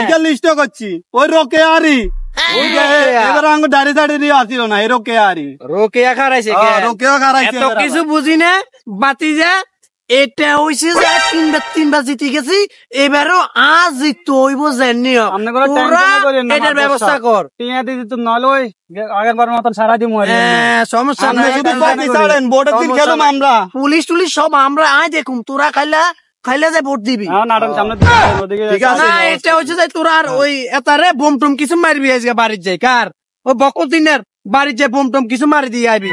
এটা লিস্ট করছি ওই রোকে আরি এবারে আঙ্গু দাড়ি দিয়ে আসিল না এই রোকে আরি রোকেয়া খারাইছে রোকেও খারাইছে এত কিছু বুঝি না বাতি যা এটা হইছে যে তিনবার জিতে গেছি এবারও আজ জিততে হইব জানি এটার ব্যবস্থা কর টিয়া দিদি তুমি নলে ওই আগের বার মতন সারা দিন সমস্যা নাই শুধু পার্টি ছাড়েন ভোটের দিন খেলুম আমরা পুলিশ টুলিশ সব আমরা আয় দেখুম তোরা খাইলে যে ভোট দিবি ঠিক আছে না এটা হচ্ছে যে তোরা আর ওই এতারে বোম টুম কিছু মারবি আজকে বাড়ির যাই কার ও বকল দিনের বাড়ির যে বোম টম কিছু মারি দিয়ে আইবি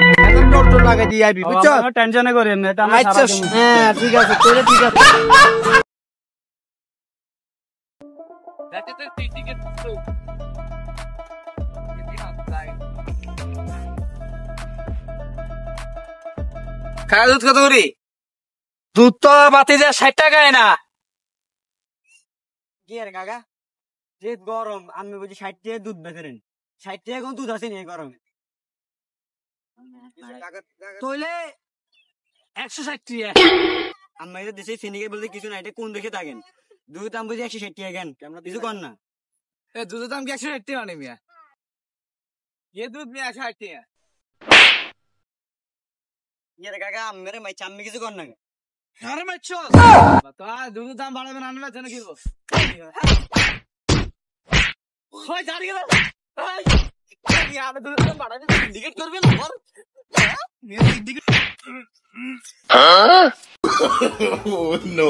টোল লাগাই দিয়ে আইবি বুঝছো টেনশনে করি আচ্ছা হ্যাঁ ঠিক আছে তোরে ঠিক আছে খাওয়া দুধ কত করি দুধ তো বাতি যা 60 টাকায় না কি রে কাকা যে গরম আমি বুঝি 60 টাকা দুধ বেচেন 60 টাকা কোন দুধ আছে নি গরমে তোইলে 160 টাকা আমরা এটা দেশে সিনিকে বলতে কিছু না এটা কোন দেখে থাকেন দুধ দাম বুঝি 160 টাকা কেন কিছু কর না দুধের দাম কি 160 টাকা মানে মিয়া ये दूध में 160 টাকা ये রে কাকা মেরে মাই চাম্মি কিছু কর না আরে মাইছো তো দুধের দাম বাড়াবে না আনবে জানো কি ওই দাঁড়িয়ে গেল এই আমি দুধের দাম বাড়াবে সিন্ডিকেট করবে না বল মেরে সিন্ডিকেট no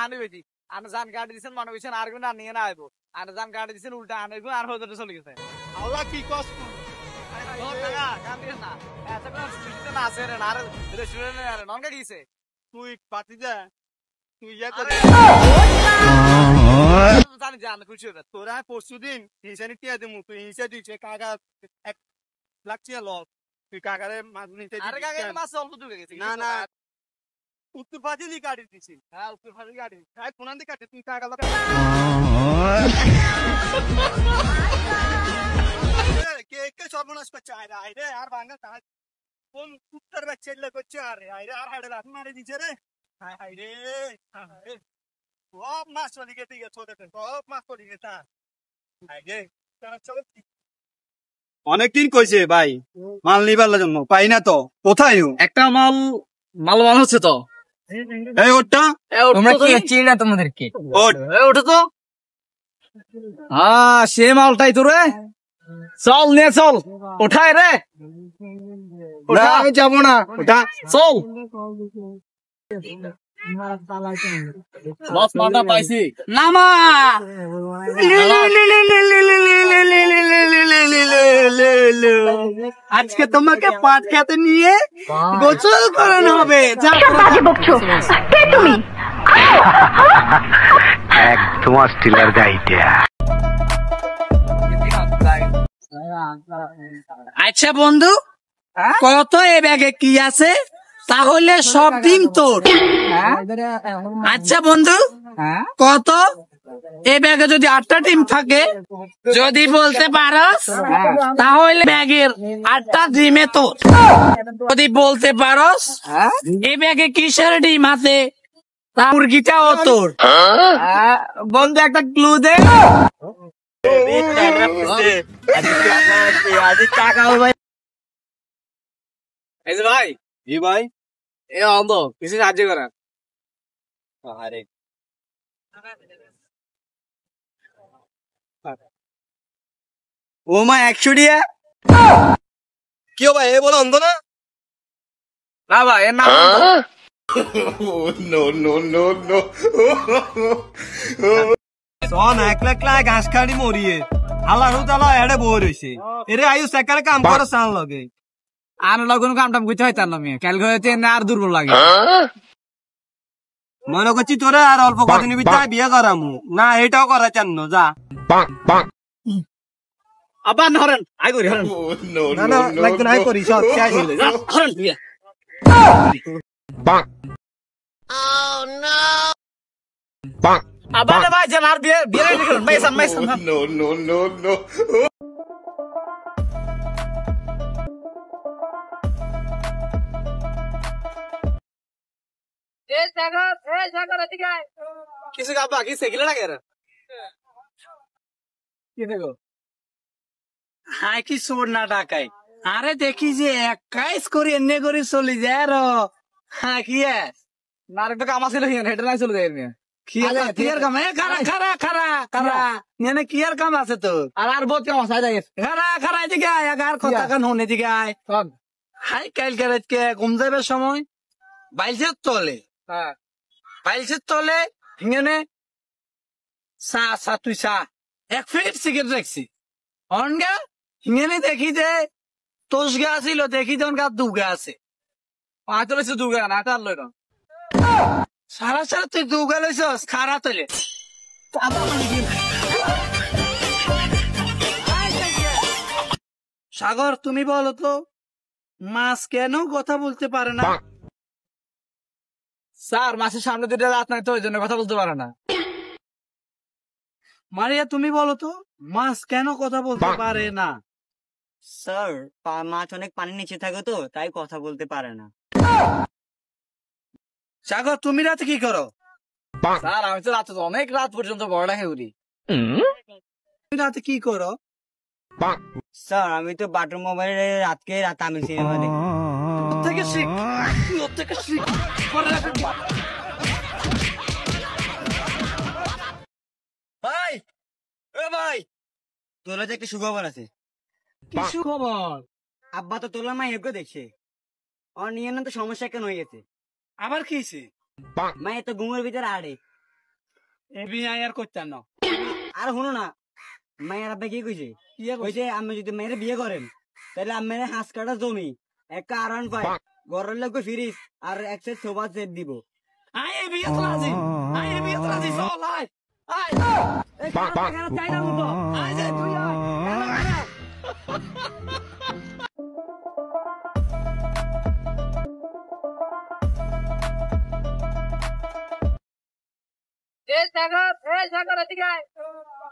আনে বেটি আনে জান গাড়ি দিছেন মনে হইছেন আর গুণ নিয়ে না আইবো আর জান গাড়ি দিছেন উল্টা আনে গুণ আর হতে চলে গেছে আল্লাহ কি কষ্ট ও টাকা গান দিছ না এত কোন সিস্টেম না আছে রে না রে রেস্টুরেন্টে আরে ননকা গিয়েছে তুই পাতি যা তুই ইয়া করে জানি জান খুশি হয়ে তোরা পরশুদিন হিসানি টিয়া দেমু তুই হিসা দিছে কাকা 1 লাখ টিয়া লস তুই কাকারে মাছ নিতে আরে কাকারে মাছ অল্প ঢুকে গেছে না না উত্তর ফাজিলি গাড়ি দিছি হ্যাঁ উত্তর ফাজিলি গাড়ি খাই কোনান দিকে কাটে তুই কাকা কে সর্বনাশ করছে আরে আরে আর ভাঙা তাই কোন উত্তর বাচ্চা এলে করছে আরে আরে আর হাড়ে রাত মারে দিছে রে হায় হায় রে সব মাছ চলে গেছে ছোট সব মাছ চলে গেছে হায় রে চলো অনেকদিন কইছে ভাই মাল নিবার জন্য পাই না তো কোথায় একটা মাল হচ্ছে তো এই ওটা তোমরা কি চিনি না তোমাদেরকে ওটা তো সে মালটাই তো রে চল নে চল ওঠায় রে ওটা আমি যাবো না ওটা চল লস মালটা পাইছি নামা আজকে তোমাকে পাট খেতে নিয়ে গোসল করানো হবে তুমি একদম স্টিলার গাইটা আচ্ছা বন্ধু কত এ ব্যাগে কি আছে তাহলে সব ডিম তোর। আচ্ছা বন্ধু, কত এই ব্যাগে যদি 8টা ডিম থাকে, যদি বলতে পারস তাহলে ব্যাগের 8টা ডিমে তোর। যদি বলতে পারস এই ব্যাগে কিসের ডিম আছে, তা মুরগিটাও তোর। বন্ধু একটা ক্লু দে। এই যে ভাই, জি ভাই, এ অন্ধ, কিছু সাহায্য করেন। আরে ও মা 100 টিয়া। কি ভাই, এ বলো অন্ধ না? না ভাই, এর নাম অন্ধ। no, no, no, no. সন 1 লাখ লাখ ঘাস খাড়ি মরিয়ে আল্লাহ রুতালা এড়ে বই রইছে। এরে আয়ু সেকারে কাম করে সান লগে। আর লগন কাম টাম কইতে হইতাম না আমি, কালকে হইতে না আর দুর্বল লাগে। মনে করছি তোরে আর অল্প কদিনের ভিতরে বিয়ে করামু না, এটাও করা চান না, যা। আবার হরেন আই করি হরেন। No, না না, no, লাগবে না, আই করি সব শেষ হইলে, যা। হরেন বিয়া। আবার ভাই যেন আর বিয়ে বিয়ে রেডি করুন, মাইসান মাইসান। no, no, no, no. কিছু গাবা কি সেগিলে লাগে রে? কি দেখো? হাই কি সোর না টাকাই, আরে দেখি যে 21 করে এনে করে চলে যায় র। হ্যাঁ কি না একটা কাম আছিল হিয়ান, হেডে নাই চলে যায় মিয়া। কিয়ার কাম? খারা খারা খারা খারা নেনে কিয়ার কাম আছে তো? আর বহুত কাম আছে যাই। খারা খারা এদিকে আয়, আগার কথা কান হনে দিকে আয়। হাই কাল কে ঘুম যাবে সময় বাইলসের তলে, হ্যাঁ বাইলসের তলে হিঙেনে তুই 1 ফিট সিগারেট রাখছি অনগা। হিঙেনে দেখি যে তোষ গা ছিল, দেখি যে অনগা দুগা আছে। হয়তো লইছে দুগা না, তার লই না। সারা সারা তুই দুগা লইছস খারা তলে। সাগর তুমি বলো তো, মাছ কেন কথা বলতে পারে না? স্যার মাসের সামনে দুটো রাত নাই তো, ওই জন্য কথা বলতে পারে না। মারিয়া তুমি বলো তো, মাছ কেন কথা বলতে পারে না? স্যার মাছ অনেক পানির নিচে থাকে তো, তাই কথা বলতে পারে না। সাগর তুমি রাতে কি করো? স্যার আমি তো রাতে অনেক রাত পর্যন্ত বড়টা খেউরি। তুমি রাতে কি করো? স্যার আমি তো বাটন মোবাইলে রাতকে তামিল সিনেমা দেখি। ওর থেকে শিখ, তুই ওর থেকে শিখ। ভাই ও ভাই, তোর কাছে একটা সুখবর আছে। কি সুখবর? আব্বা তো তোলার মাইকে দেখছে, ওর নিয়ে না তো সমস্যা কেন হয়ে গেছে। আবার কি হইছে? মায়ের তো ঘুমের ভিতরে আড়ে। এ বিয়ে আর করতাম না। আর শুনো না, মায়ের আব্বা কি কইছে? কইছে আমি যদি মেয়ের বিয়ে করেন তাহলে আমার হাঁস কাটা জমি একটা আরান পাই, ঘরের লোক ফিরিস আর এক সেট সোফা সেট দিব। আয় এ বিয়ে তো রাজি, আয় এ বিয়ে তো রাজি, চল আয় আয়। এই কারণ চাই না মতো আয় যে তুই আয়।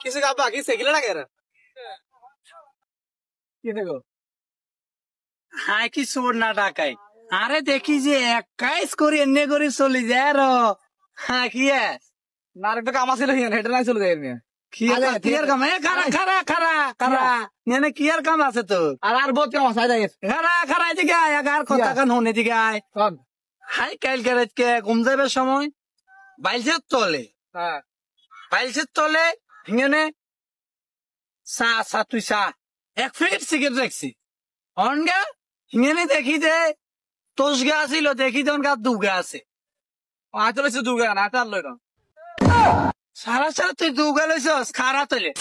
কিছু গাবা কি সেগিলে লাগে রে? কি দেখো? হাই কি সোর না টাকাই, আরে দেখি যে 21 করে এনে করে চলে যায় র। হ্যাঁ কি না একটা কাম আছিল হিয়ান, হেডে নাই চলে যায় মিয়া। কিয়ার কাম? খারা খারা খারা খারা নেনে কিয়ার কাম আছে তো? আর বহুত কাম আছে যাই। খারা খারা এদিকে আয়, আগার কথা কান হনে দিকে আয়। হাই কাল কে ঘুম যাবে সময় বাইলসের তলে, হ্যাঁ বাইলসের তলে হিঙেনে তুই 1 ফিট সিগারেট রাখছি অনগা। হিঙেনে দেখি যে তোষ গা ছিল, দেখি যে অনগা দুগা আছে। হয়তো লইছে দুগা না, তার লই না। সারা সারা তুই দুগা লইছস খারা তলে।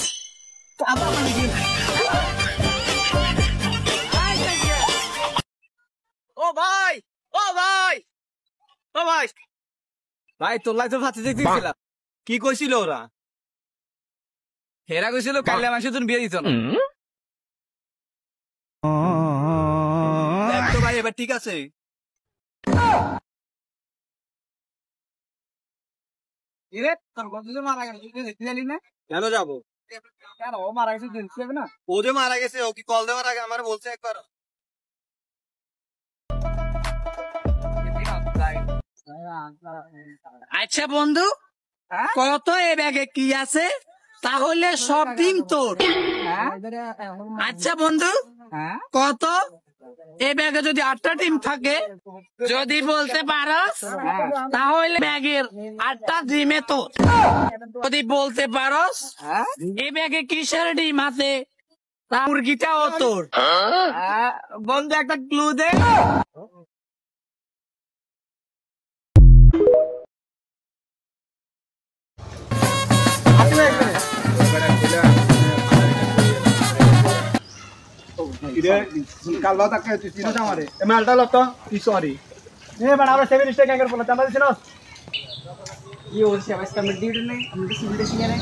ও ভাই, ও ভাই, ও ভাই, ভাই তোর লাই তো ফাঁসি দেখতে গেছিলাম। কি কইছিল ওরা? হেরা কইছিল কাইলে মানুষের জন্য বিয়ে দিত না। দেখ তো ভাই, এবার ঠিক আছে। তোর বন্ধু যে মারা গেল তুই দেখতে জানি না? কেন যাবো? কেন ও মারা গেছে দেখতে যাবে না? ও যে মারা গেছে ও কি কল দেওয়ার আগে আমার বলছে একবার? আচ্ছা বন্ধু, কত এ ব্যাগে কি আছে? তাহলে সব ডিম তোর। আচ্ছা বন্ধু, কত এ ব্যাগে যদি 8টা ডিম থাকে, যদি বলতে পারস তাহলে ব্যাগের 8টা ডিমে তোর। যদি বলতে পারস এ ব্যাগে কিসের ডিম আছে, তা মুরগিটাও তোর। বন্ধু একটা ক্লু দে। কালবা তাকে তুই চিনোস আমারে এ মালটা লতো তুই সরি এ বাড়া আমরা 7 স্টেক এঙ্গেল বলা চাঁদা চিনোস কি হচ্ছে আমার সামনে ডিউটি নেই আমি তো সিভিল সিনিয়র নেই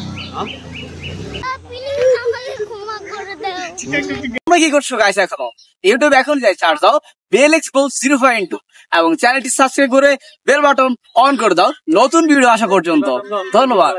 প্লিজ আমাকে ক্ষমা করে দাও তোমরা কি করছো গাইস? এখনো ইউটিউব এখন যাই চার্জ দাও বেল এক্সপোজ 0.2 এবং চ্যানেলটি সাবস্ক্রাইব করে বেল বাটন অন করে দাও নতুন ভিডিও আসা পর্যন্ত। ধন্যবাদ।